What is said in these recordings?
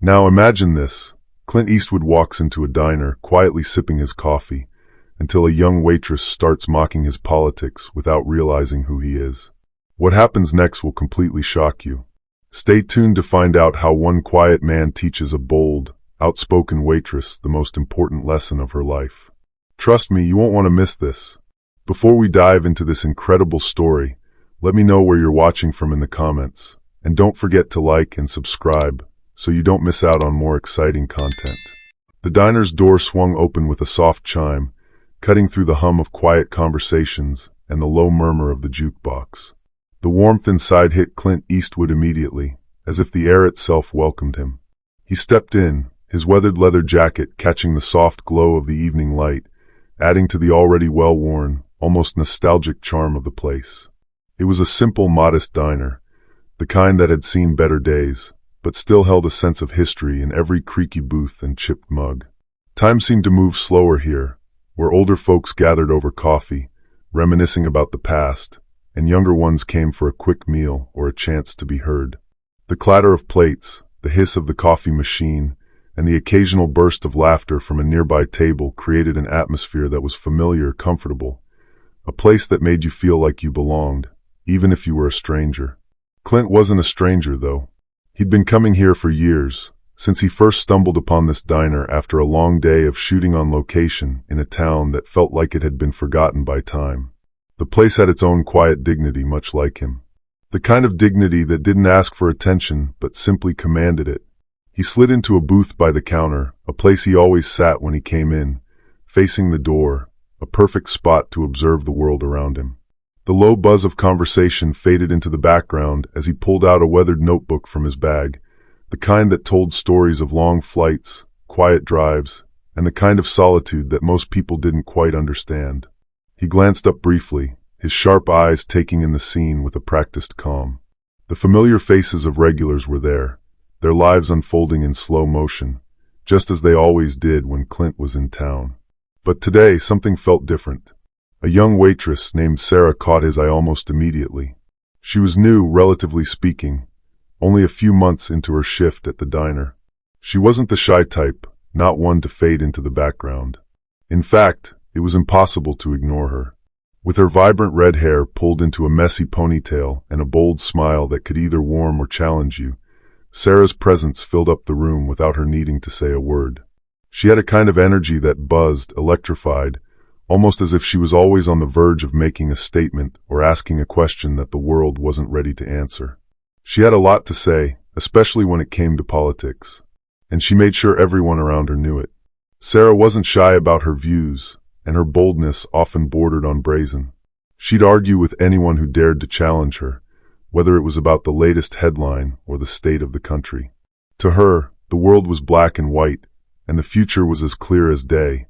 Now imagine this. Clint Eastwood walks into a diner, quietly sipping his coffee, until a young waitress starts mocking his politics without realizing who he is. What happens next will completely shock you. Stay tuned to find out how one quiet man teaches a bold, outspoken waitress the most important lesson of her life. Trust me, you won't want to miss this. Before we dive into this incredible story, let me know where you're watching from in the comments. And don't forget to like and subscribe so you don't miss out on more exciting content. The diner's door swung open with a soft chime, cutting through the hum of quiet conversations and the low murmur of the jukebox. The warmth inside hit Clint Eastwood immediately, as if the air itself welcomed him. He stepped in, his weathered leather jacket catching the soft glow of the evening light, adding to the already well-worn, almost nostalgic charm of the place. It was a simple, modest diner, the kind that had seen better days, but still held a sense of history in every creaky booth and chipped mug. Time seemed to move slower here, where older folks gathered over coffee, reminiscing about the past, and younger ones came for a quick meal or a chance to be heard. The clatter of plates, the hiss of the coffee machine, and the occasional burst of laughter from a nearby table created an atmosphere that was familiar, comfortable, a place that made you feel like you belonged, even if you were a stranger. Clint wasn't a stranger, though. He'd been coming here for years, since he first stumbled upon this diner after a long day of shooting on location in a town that felt like it had been forgotten by time. The place had its own quiet dignity, much like him. The kind of dignity that didn't ask for attention, but simply commanded it. He slid into a booth by the counter, a place he always sat when he came in, facing the door, a perfect spot to observe the world around him. The low buzz of conversation faded into the background as he pulled out a weathered notebook from his bag, the kind that told stories of long flights, quiet drives, and the kind of solitude that most people didn't quite understand. He glanced up briefly, his sharp eyes taking in the scene with a practiced calm. The familiar faces of regulars were there, their lives unfolding in slow motion, just as they always did when Clint was in town. But today, something felt different. A young waitress named Sarah caught his eye almost immediately. She was new, relatively speaking, only a few months into her shift at the diner. She wasn't the shy type, not one to fade into the background. In fact, it was impossible to ignore her. With her vibrant red hair pulled into a messy ponytail and a bold smile that could either warm or challenge you, Sarah's presence filled up the room without her needing to say a word. She had a kind of energy that buzzed, electrified, almost as if she was always on the verge of making a statement or asking a question that the world wasn't ready to answer. She had a lot to say, especially when it came to politics, and she made sure everyone around her knew it. Sarah wasn't shy about her views, and her boldness often bordered on brazen. She'd argue with anyone who dared to challenge her, whether it was about the latest headline or the state of the country. To her, the world was black and white, and the future was as clear as day.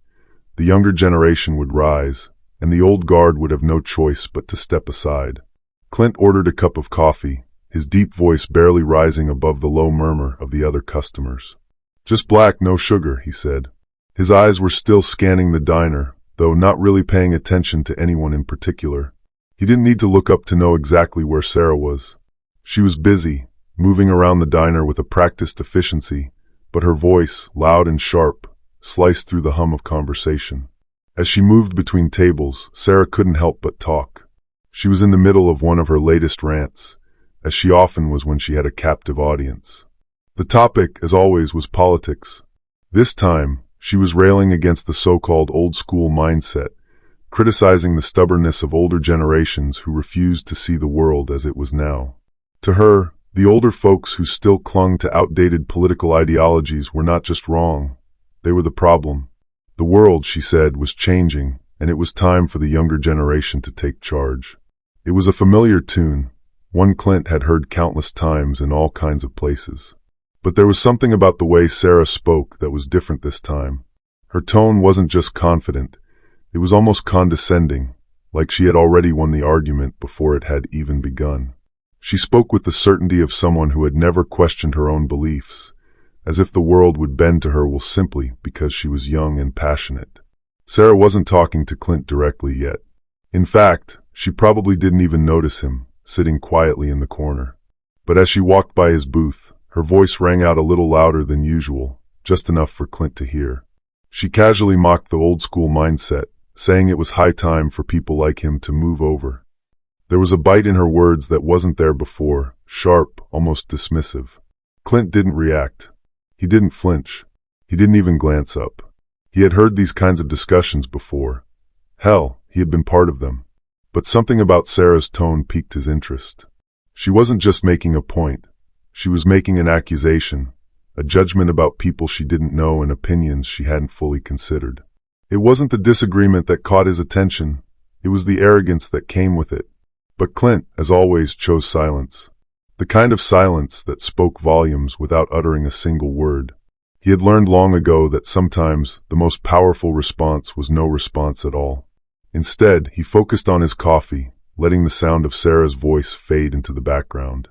The younger generation would rise, and the old guard would have no choice but to step aside. Clint ordered a cup of coffee, his deep voice barely rising above the low murmur of the other customers. "Just black, no sugar," he said. His eyes were still scanning the diner, though not really paying attention to anyone in particular. He didn't need to look up to know exactly where Sarah was. She was busy, moving around the diner with a practiced efficiency, but her voice, loud and sharp, sliced through the hum of conversation. As she moved between tables, Sarah couldn't help but talk. She was in the middle of one of her latest rants, as she often was when she had a captive audience. The topic, as always, was politics. This time, she was railing against the so-called old-school mindset, criticizing the stubbornness of older generations who refused to see the world as it was now. To her, the older folks who still clung to outdated political ideologies were not just wrong, they were the problem. The world, she said, was changing, and it was time for the younger generation to take charge. It was a familiar tune, one Clint had heard countless times in all kinds of places. But there was something about the way Sarah spoke that was different this time. Her tone wasn't just confident, it was almost condescending, like she had already won the argument before it had even begun. She spoke with the certainty of someone who had never questioned her own beliefs, as if the world would bend to her will simply because she was young and passionate. Sarah wasn't talking to Clint directly yet. In fact, she probably didn't even notice him, sitting quietly in the corner. But as she walked by his booth, Her voice rang out a little louder than usual, just enough for Clint to hear. She casually mocked the old-school mindset, saying it was high time for people like him to move over. There was a bite in her words that wasn't there before, sharp, almost dismissive. Clint didn't react. He didn't flinch. He didn't even glance up. He had heard these kinds of discussions before. Hell, he had been part of them. But something about Sarah's tone piqued his interest. She wasn't just making a point. She was making an accusation, a judgment about people she didn't know and opinions she hadn't fully considered. It wasn't the disagreement that caught his attention. It was the arrogance that came with it. But Clint, as always, chose silence. The kind of silence that spoke volumes without uttering a single word. He had learned long ago that sometimes the most powerful response was no response at all. Instead, he focused on his coffee, letting the sound of Sarah's voice fade into the background.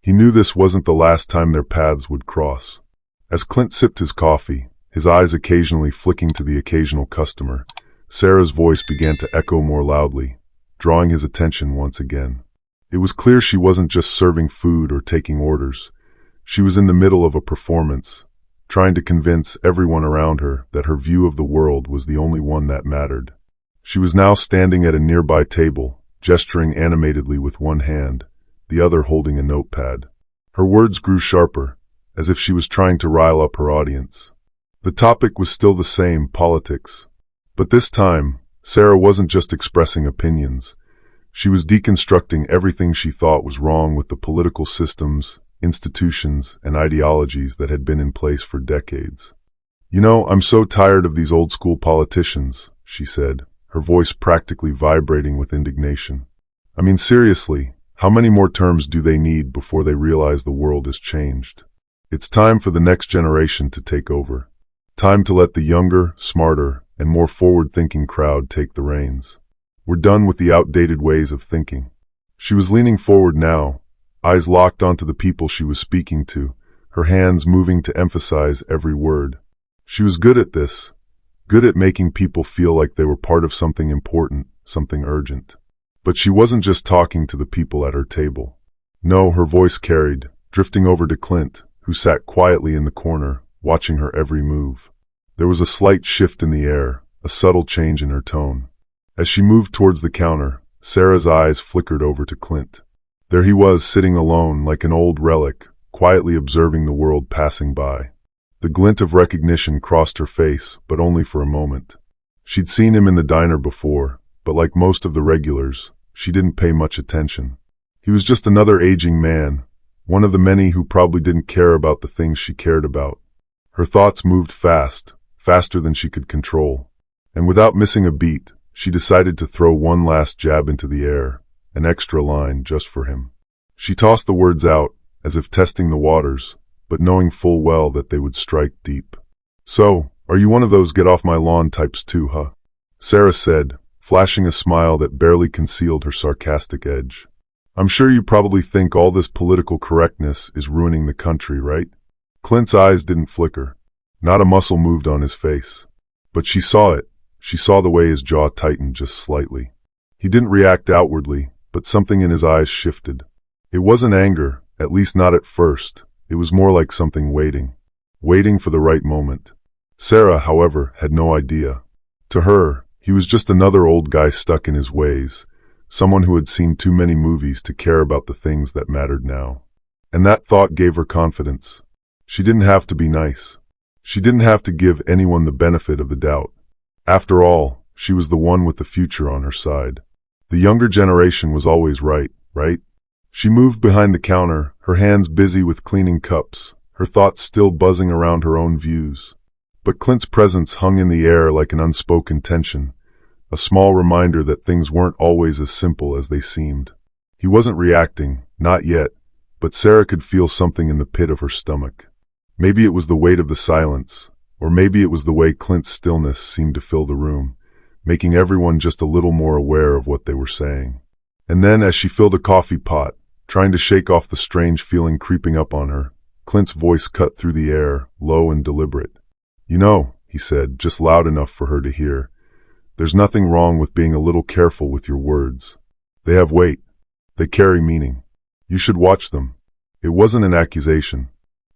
He knew this wasn't the last time their paths would cross. As Clint sipped his coffee, his eyes occasionally flicking to the occasional customer, Sarah's voice began to echo more loudly, drawing his attention once again. It was clear she wasn't just serving food or taking orders. She was in the middle of a performance, trying to convince everyone around her that her view of the world was the only one that mattered. She was now standing at a nearby table, gesturing animatedly with one hand, the other holding a notepad. Her words grew sharper, as if she was trying to rile up her audience. The topic was still the same, politics. But this time, Sarah wasn't just expressing opinions. She was deconstructing everything she thought was wrong with the political systems, institutions, and ideologies that had been in place for decades. "You know, I'm so tired of these old-school politicians," she said, her voice practically vibrating with indignation. "I mean, seriously, how many more terms do they need before they realize the world has changed? It's time for the next generation to take over. Time to let the younger, smarter, and more forward-thinking crowd take the reins. We're done with the outdated ways of thinking." She was leaning forward now, eyes locked onto the people she was speaking to, her hands moving to emphasize every word. She was good at this, good at making people feel like they were part of something important, something urgent. But she wasn't just talking to the people at her table. No, her voice carried, drifting over to Clint, who sat quietly in the corner, watching her every move. There was a slight shift in the air, a subtle change in her tone. As she moved towards the counter, Sarah's eyes flickered over to Clint. There he was, sitting alone like an old relic, quietly observing the world passing by. The glint of recognition crossed her face, but only for a moment. She'd seen him in the diner before, but like most of the regulars, she didn't pay much attention. He was just another aging man, one of the many who probably didn't care about the things she cared about. Her thoughts moved fast, faster than she could control. And without missing a beat, she decided to throw one last jab into the air, an extra line just for him. She tossed the words out, as if testing the waters, but knowing full well that they would strike deep. "So, are you one of those get-off-my-lawn types too, huh?" Sarah said, flashing a smile that barely concealed her sarcastic edge. "I'm sure you probably think all this political correctness is ruining the country, right?" Clint's eyes didn't flicker. Not a muscle moved on his face. But she saw it. She saw the way his jaw tightened just slightly. He didn't react outwardly, but something in his eyes shifted. It wasn't anger, at least not at first. It was more like something waiting for the right moment. Sarah, however, had no idea. To her, he was just another old guy stuck in his ways, someone who had seen too many movies to care about the things that mattered now. And that thought gave her confidence. She didn't have to be nice. She didn't have to give anyone the benefit of the doubt. After all, she was the one with the future on her side. The younger generation was always right? She moved behind the counter, her hands busy with cleaning cups, her thoughts still buzzing around her own views. But Clint's presence hung in the air like an unspoken tension, a small reminder that things weren't always as simple as they seemed. He wasn't reacting, not yet, but Sarah could feel something in the pit of her stomach. Maybe it was the weight of the silence, or maybe it was the way Clint's stillness seemed to fill the room, making everyone just a little more aware of what they were saying. And then, as she filled a coffee pot, trying to shake off the strange feeling creeping up on her, Clint's voice cut through the air, low and deliberate. "You know," he said, just loud enough for her to hear, "there's nothing wrong with being a little careful with your words. They have weight. They carry meaning. You should watch them." It wasn't an accusation.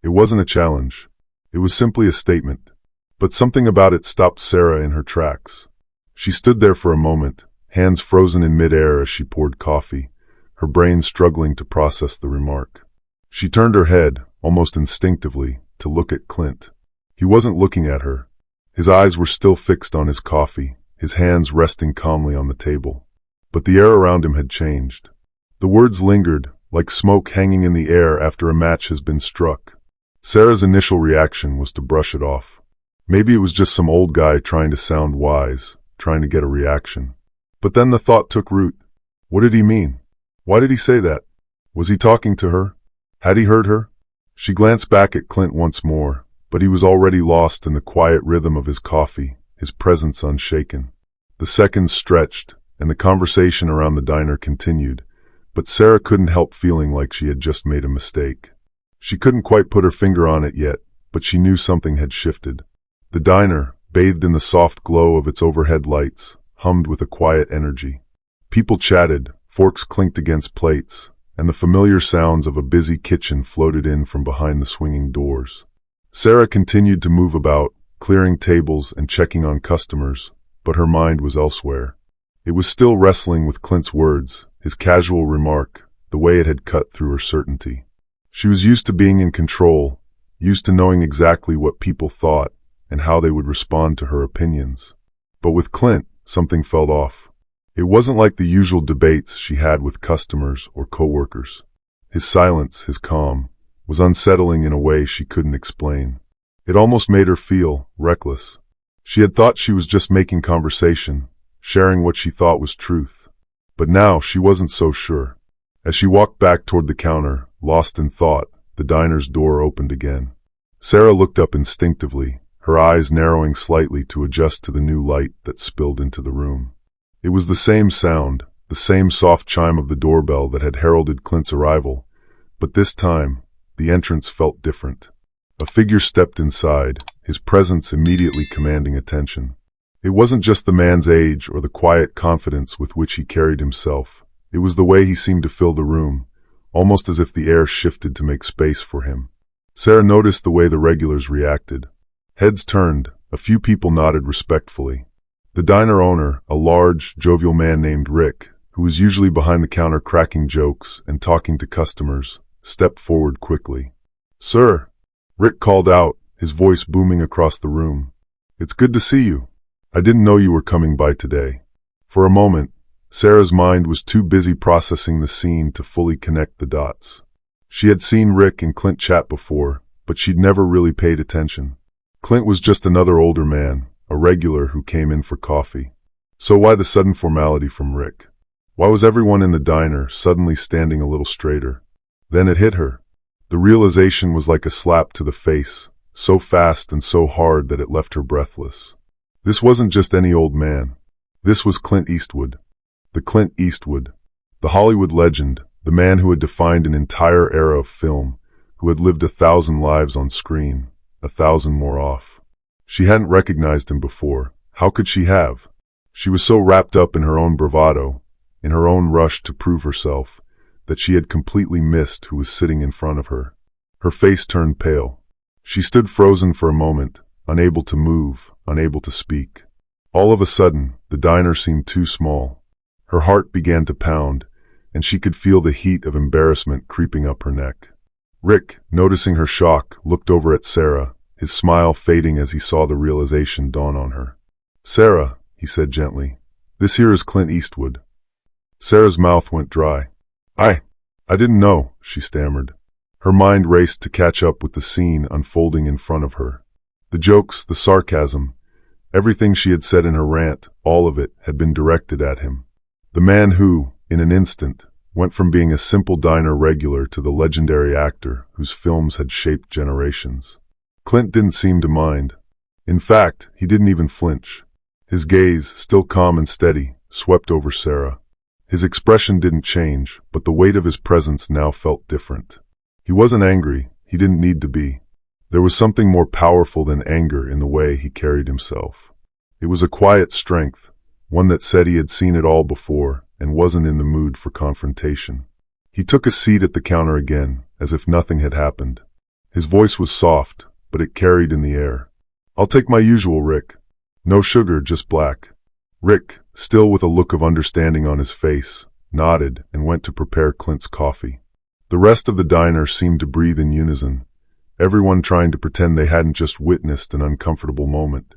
It wasn't a challenge. It was simply a statement. But something about it stopped Sarah in her tracks. She stood there for a moment, hands frozen in midair as she poured coffee, her brain struggling to process the remark. She turned her head, almost instinctively, to look at Clint. He wasn't looking at her. His eyes were still fixed on his coffee, his hands resting calmly on the table. But the air around him had changed. The words lingered, like smoke hanging in the air after a match has been struck. Sarah's initial reaction was to brush it off. Maybe it was just some old guy trying to sound wise, trying to get a reaction. But then the thought took root. What did he mean? Why did he say that? Was he talking to her? Had he heard her? She glanced back at Clint once more, but he was already lost in the quiet rhythm of his coffee, his presence unshaken. The seconds stretched, and the conversation around the diner continued, but Sarah couldn't help feeling like she had just made a mistake. She couldn't quite put her finger on it yet, but she knew something had shifted. The diner, bathed in the soft glow of its overhead lights, hummed with a quiet energy. People chatted, forks clinked against plates, and the familiar sounds of a busy kitchen floated in from behind the swinging doors. Sarah continued to move about, clearing tables and checking on customers, but her mind was elsewhere. It was still wrestling with Clint's words, his casual remark, the way it had cut through her certainty. She was used to being in control, used to knowing exactly what people thought and how they would respond to her opinions. But with Clint, something felt off. It wasn't like the usual debates she had with customers or coworkers. His silence, his calm, was unsettling in a way she couldn't explain. It almost made her feel reckless. She had thought she was just making conversation, sharing what she thought was truth. But now she wasn't so sure. As she walked back toward the counter, lost in thought, the diner's door opened again. Sarah looked up instinctively, her eyes narrowing slightly to adjust to the new light that spilled into the room. It was the same sound, the same soft chime of the doorbell that had heralded Clint's arrival, but this time, the entrance felt different. A figure stepped inside, his presence immediately commanding attention. It wasn't just the man's age or the quiet confidence with which he carried himself. It was the way he seemed to fill the room, almost as if the air shifted to make space for him. Sarah noticed the way the regulars reacted. Heads turned, a few people nodded respectfully. The diner owner, a large, jovial man named Rick, who was usually behind the counter cracking jokes and talking to customers, stepped forward quickly. "Sir," Rick called out, his voice booming across the room. "It's good to see you. I didn't know you were coming by today." For a moment, Sarah's mind was too busy processing the scene to fully connect the dots. She had seen Rick and Clint chat before, but she'd never really paid attention. Clint was just another older man, a regular who came in for coffee. So why the sudden formality from Rick? Why was everyone in the diner suddenly standing a little straighter? Then it hit her. The realization was like a slap to the face, so fast and so hard that it left her breathless. This wasn't just any old man. This was Clint Eastwood. The Clint Eastwood, the Hollywood legend, the man who had defined an entire era of film, who had lived 1,000 lives on screen, 1,000 more off. She hadn't recognized him before. How could she have? She was so wrapped up in her own bravado, in her own rush to prove herself, that she had completely missed who was sitting in front of her. Her face turned pale. She stood frozen for a moment, unable to move, unable to speak. All of a sudden, the diner seemed too small. Her heart began to pound, and she could feel the heat of embarrassment creeping up her neck. Rick, noticing her shock, looked over at Sarah, his smile fading as he saw the realization dawn on her. "Sarah," he said gently, "this here is Clint Eastwood." Sarah's mouth went dry. I didn't know," she stammered. Her mind raced to catch up with the scene unfolding in front of her. The jokes, the sarcasm, everything she had said in her rant, all of it had been directed at him. The man who, in an instant, went from being a simple diner regular to the legendary actor whose films had shaped generations. Clint didn't seem to mind. In fact, he didn't even flinch. His gaze, still calm and steady, swept over Sarah. His expression didn't change, but the weight of his presence now felt different. He wasn't angry. He didn't need to be. There was something more powerful than anger in the way he carried himself. It was a quiet strength, one that said he had seen it all before and wasn't in the mood for confrontation. He took a seat at the counter again, as if nothing had happened. His voice was soft, but it carried in the air. "I'll take my usual, Rick. No sugar, just black." Rick, still with a look of understanding on his face, nodded and went to prepare Clint's coffee. The rest of the diner seemed to breathe in unison, everyone trying to pretend they hadn't just witnessed an uncomfortable moment.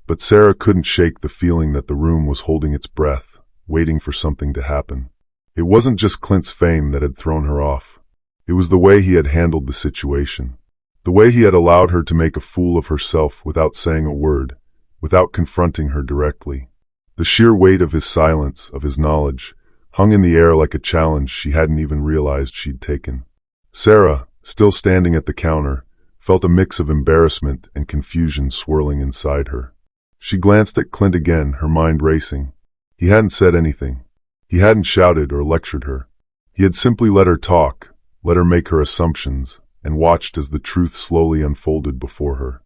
But Sarah couldn't shake the feeling that the room was holding its breath, waiting for something to happen. It wasn't just Clint's fame that had thrown her off. It was the way he had handled the situation. The way he had allowed her to make a fool of herself without saying a word, without confronting her directly. The sheer weight of his silence, of his knowledge, hung in the air like a challenge she hadn't even realized she'd taken. Sarah, still standing at the counter, felt a mix of embarrassment and confusion swirling inside her. She glanced at Clint again, her mind racing. He hadn't said anything. He hadn't shouted or lectured her. He had simply let her talk, let her make her assumptions, and watched as the truth slowly unfolded before her.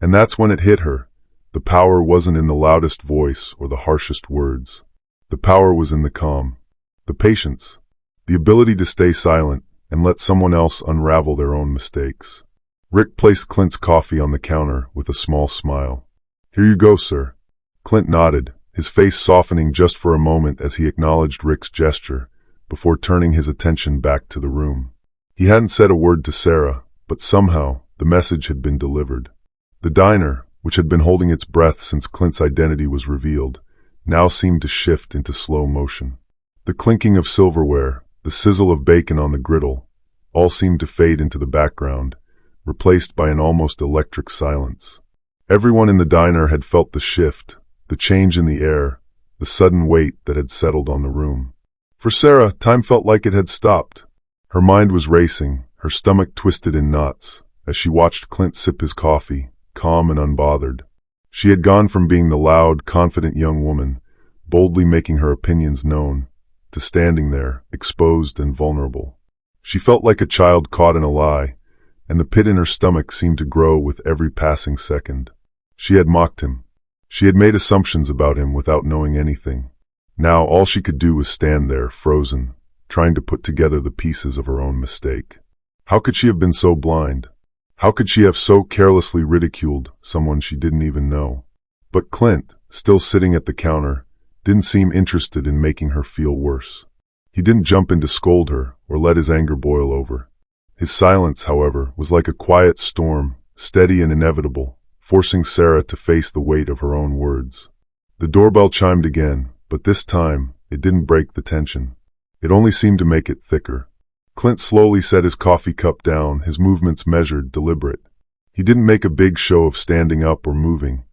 And that's when it hit her. The power wasn't in the loudest voice or the harshest words. The power was in the calm, the patience, the ability to stay silent and let someone else unravel their own mistakes. Rick placed Clint's coffee on the counter with a small smile. "Here you go, sir." Clint nodded, his face softening just for a moment as he acknowledged Rick's gesture, before turning his attention back to the room. He hadn't said a word to Sarah, but somehow the message had been delivered. The diner, which had been holding its breath since Clint's identity was revealed, now seemed to shift into slow motion. The clinking of silverware, the sizzle of bacon on the griddle, all seemed to fade into the background, replaced by an almost electric silence. Everyone in the diner had felt the shift, the change in the air, the sudden weight that had settled on the room. For Sarah, time felt like it had stopped. Her mind was racing, her stomach twisted in knots, as she watched Clint sip his coffee, calm and unbothered. She had gone from being the loud, confident young woman, boldly making her opinions known, to standing there, exposed and vulnerable. She felt like a child caught in a lie, and the pit in her stomach seemed to grow with every passing second. She had mocked him. She had made assumptions about him without knowing anything. Now all she could do was stand there, frozen, trying to put together the pieces of her own mistake. How could she have been so blind? How could she have so carelessly ridiculed someone she didn't even know? But Clint, still sitting at the counter, didn't seem interested in making her feel worse. He didn't jump in to scold her or let his anger boil over. His silence, however, was like a quiet storm, steady and inevitable, forcing Sarah to face the weight of her own words. The doorbell chimed again, but this time it didn't break the tension. It only seemed to make it thicker. Clint slowly set his coffee cup down, his movements measured, deliberate. He didn't make a big show of standing up or moving.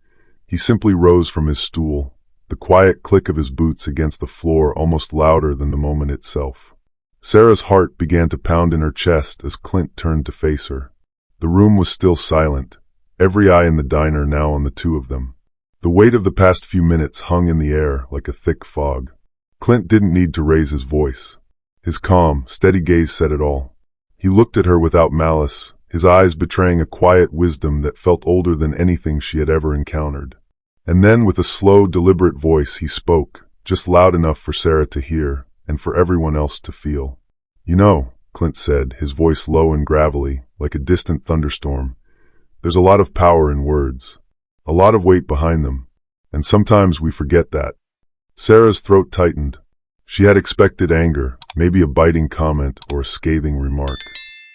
He simply rose from his stool, the quiet click of his boots against the floor almost louder than the moment itself. Sarah's heart began to pound in her chest as Clint turned to face her. The room was still silent, every eye in the diner now on the two of them. The weight of the past few minutes hung in the air like a thick fog. Clint didn't need to raise his voice. His calm, steady gaze said it all. He looked at her without malice, his eyes betraying a quiet wisdom that felt older than anything she had ever encountered. And then, with a slow, deliberate voice, he spoke, just loud enough for Sarah to hear, and for everyone else to feel. "You know," Clint said, his voice low and gravelly, like a distant thunderstorm, "there's a lot of power in words, a lot of weight behind them, and sometimes we forget that." Sarah's throat tightened. She had expected anger, maybe a biting comment or a scathing remark.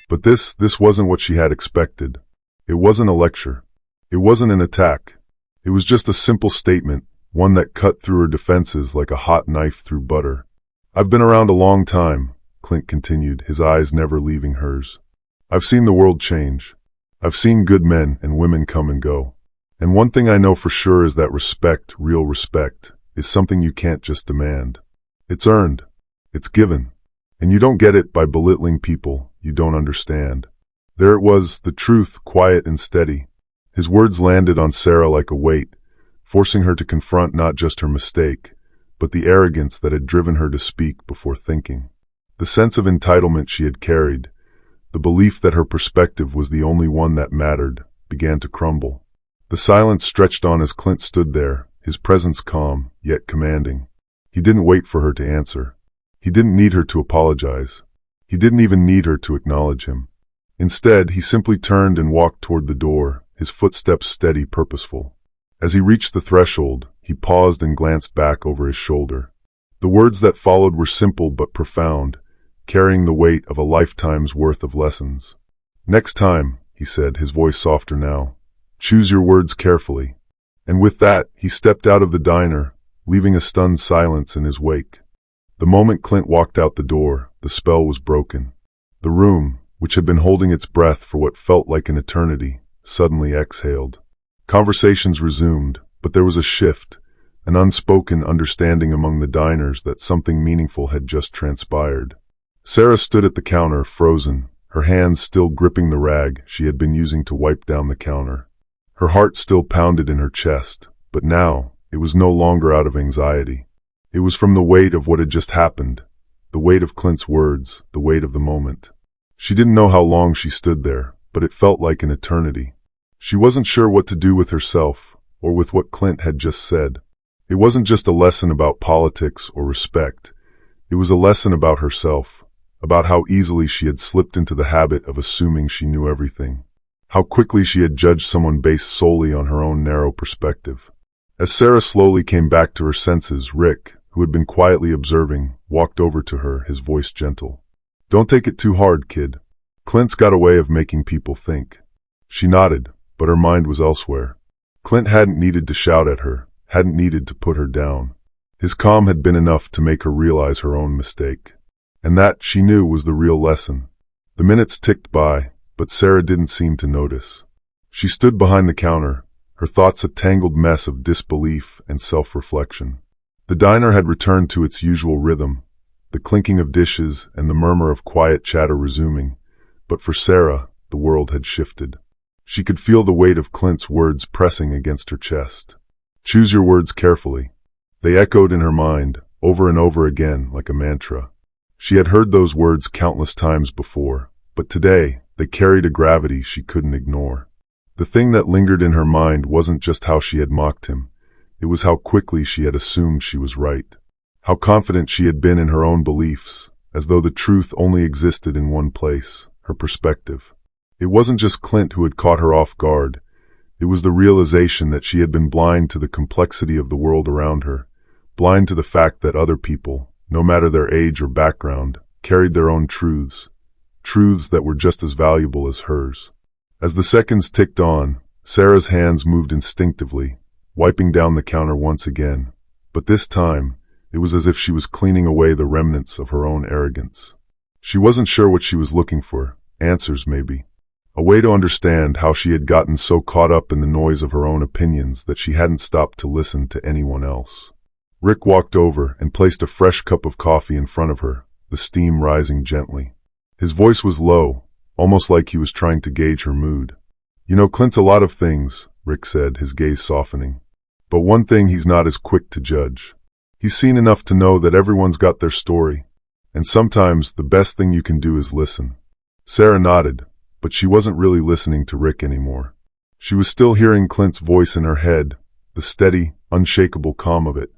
But this wasn't what she had expected. It wasn't a lecture. It wasn't an attack. It was just a simple statement, one that cut through her defenses like a hot knife through butter. "I've been around a long time," Clint continued, his eyes never leaving hers. "I've seen the world change. I've seen good men and women come and go. And one thing I know for sure is that respect, real respect, is something you can't just demand. It's earned. It's given. And you don't get it by belittling people you don't understand." There it was, the truth, quiet and steady. His words landed on Sarah like a weight, forcing her to confront not just her mistake, but the arrogance that had driven her to speak before thinking. The sense of entitlement she had carried, the belief that her perspective was the only one that mattered, began to crumble. The silence stretched on as Clint stood there, his presence calm, yet commanding. He didn't wait for her to answer. He didn't need her to apologize. He didn't even need her to acknowledge him. Instead, he simply turned and walked toward the door, his footsteps steady, purposeful. As he reached the threshold, he paused and glanced back over his shoulder. The words that followed were simple but profound, carrying the weight of a lifetime's worth of lessons. "Next time," he said, his voice softer now, "choose your words carefully." And with that, he stepped out of the diner, leaving a stunned silence in his wake. The moment Clint walked out the door, the spell was broken. The room, which had been holding its breath for what felt like an eternity, suddenly exhaled. Conversations resumed, but there was a shift, an unspoken understanding among the diners that something meaningful had just transpired. Sarah stood at the counter, frozen, her hands still gripping the rag she had been using to wipe down the counter. Her heart still pounded in her chest, but now it was no longer out of anxiety. It was from the weight of what had just happened, the weight of Clint's words, the weight of the moment. She didn't know how long she stood there, but it felt like an eternity. She wasn't sure what to do with herself, or with what Clint had just said. It wasn't just a lesson about politics or respect. It was a lesson about herself, about how easily she had slipped into the habit of assuming she knew everything. How quickly she had judged someone based solely on her own narrow perspective. As Sarah slowly came back to her senses, Rick, who had been quietly observing, walked over to her, his voice gentle. "Don't take it too hard, kid. Clint's got a way of making people think." She nodded, but her mind was elsewhere. Clint hadn't needed to shout at her, hadn't needed to put her down. His calm had been enough to make her realize her own mistake. And that, she knew, was the real lesson. The minutes ticked by, but Sarah didn't seem to notice. She stood behind the counter, her thoughts a tangled mess of disbelief and self-reflection. The diner had returned to its usual rhythm, the clinking of dishes and the murmur of quiet chatter resuming, but for Sarah, the world had shifted. She could feel the weight of Clint's words pressing against her chest. "Choose your words carefully." They echoed in her mind, over and over again, like a mantra. She had heard those words countless times before, but today, they carried a gravity she couldn't ignore. The thing that lingered in her mind wasn't just how she had mocked him, it was how quickly she had assumed she was right. How confident she had been in her own beliefs, as though the truth only existed in one place, her perspective. It wasn't just Clint who had caught her off guard, it was the realization that she had been blind to the complexity of the world around her, blind to the fact that other people, no matter their age or background, carried their own truths, truths that were just as valuable as hers. As the seconds ticked on, Sarah's hands moved instinctively, wiping down the counter once again, but this time, it was as if she was cleaning away the remnants of her own arrogance. She wasn't sure what she was looking for, answers maybe. A way to understand how she had gotten so caught up in the noise of her own opinions that she hadn't stopped to listen to anyone else. Rick walked over and placed a fresh cup of coffee in front of her, the steam rising gently. His voice was low, almost like he was trying to gauge her mood. "You know, Clint's a lot of things," Rick said, his gaze softening. "But one thing he's not as quick to judge. He's seen enough to know that everyone's got their story, and sometimes the best thing you can do is listen." Sarah nodded, but she wasn't really listening to Rick anymore. She was still hearing Clint's voice in her head, the steady, unshakable calm of it.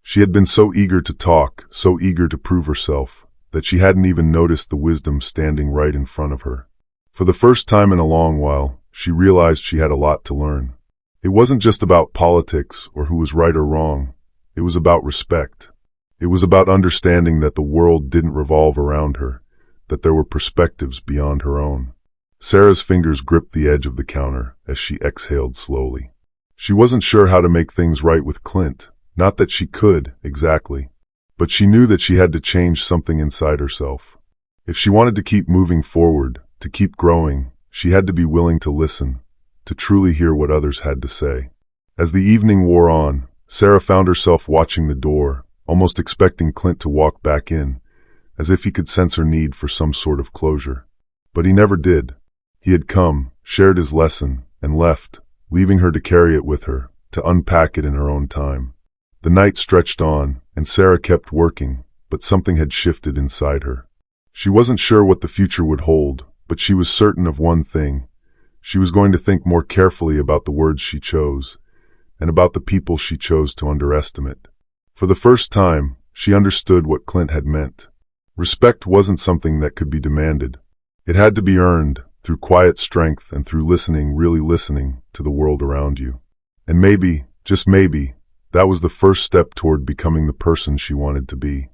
She had been so eager to talk, so eager to prove herself, that she hadn't even noticed the wisdom standing right in front of her. For the first time in a long while, she realized she had a lot to learn. It wasn't just about politics or who was right or wrong. It was about respect. It was about understanding that the world didn't revolve around her, that there were perspectives beyond her own. Sarah's fingers gripped the edge of the counter as she exhaled slowly. She wasn't sure how to make things right with Clint, not that she could, exactly. But she knew that she had to change something inside herself. If she wanted to keep moving forward, to keep growing, she had to be willing to listen, to truly hear what others had to say. As the evening wore on, Sarah found herself watching the door, almost expecting Clint to walk back in, as if he could sense her need for some sort of closure. But he never did. He had come, shared his lesson, and left, leaving her to carry it with her, to unpack it in her own time. The night stretched on, and Sarah kept working, but something had shifted inside her. She wasn't sure what the future would hold, but she was certain of one thing. She was going to think more carefully about the words she chose, and about the people she chose to underestimate. For the first time, she understood what Clint had meant. Respect wasn't something that could be demanded. It had to be earned, through quiet strength and through listening, really listening to the world around you. And maybe, just maybe, that was the first step toward becoming the person she wanted to be.